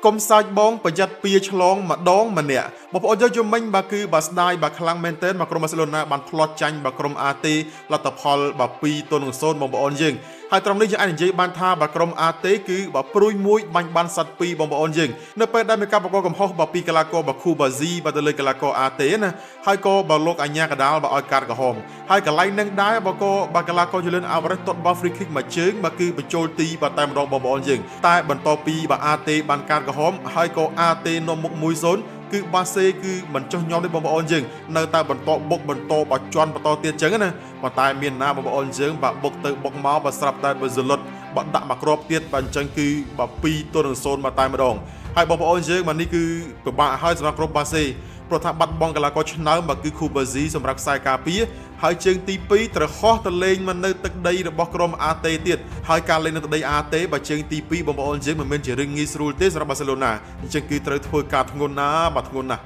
កុំសាច់បងប្រយ័ត្នពៀឆ្លងម្ដងម្នាក់បងប្អូនយកមិញបាទគឺបាទស្ដាយបាទខ្លាំងមែនទែនបាទក្រុមបាសេឡូណាបានផ្លាត់ចាញ់បាទក្រុមអាតេលទ្ធផលបាទ2-0បងប្អូនយើងហើយត្រង់នេះយើងអាចនិយាយបានថាបាទក្រុមអាតេគឺបាទព្រួយមួយបាញ់បានសัตว์2បងប្អូនយើងនៅពេលដែលមានការបង្កកំហុសបាទពីកីឡាករបាទខូបាស៊ីបាទទៅលើកីឡាករអាតេណាហើយក៏បាទលោកអញ្ញាកដាលបាទឲ្យកាត់ក្រហមហើយកន្លែងនឹងដែរបាទក៏បាទកីឡាករយូលិនអាវ៉ារ៉េសទាត់បាល់ free kick មួយជើងបាទគឺបញ្ចូលទីបាទតែម្ដងបងប្អូនយើងតែបន្តពីបាទអាតេបានកាត់ក្រហមហើយក៏អាតេនាំមុខ 1-0 គឺបាសេគឺមិនចុះញោមទេបងប្អូនយើងនៅតែបន្តបុកបន្តបើជន់បន្តទៀតចឹងណាប៉ុន្តែមានណាបងប្អូនយើងបាទបុកទៅបុកមកបាទស្រាប់តែបើសលុតបាទដាក់មកគ្រាប់ទៀតបាទអញ្ចឹងគឺបាទ2-0បាទតែម្ដងហើយបងប្អូនយើងបាទនេះគឺពិបាកហើយសម្រាប់ក្រុមបាសេព្រោះថាបាត់បង់កីឡាករឆ្នើមបាទគឺខូបាស៊ីសម្រាប់ខ្សែការពារហើយជើងទី2ត្រូវហោះទៅលេងមកនៅទឹកដីរបស់ក្រុមអាតេទៀតហើយការលេងនៅទឹកដីអាតេបាទជើងទី2បងប្អូនយើងមិនមែនជារឿងងាយស្រួលទេសម្រាប់បាសេឡូណាអញ្ចឹងគឺត្រូវធ្វើការធ្ងន់ណាស់បាទធ្ងន់ណាស់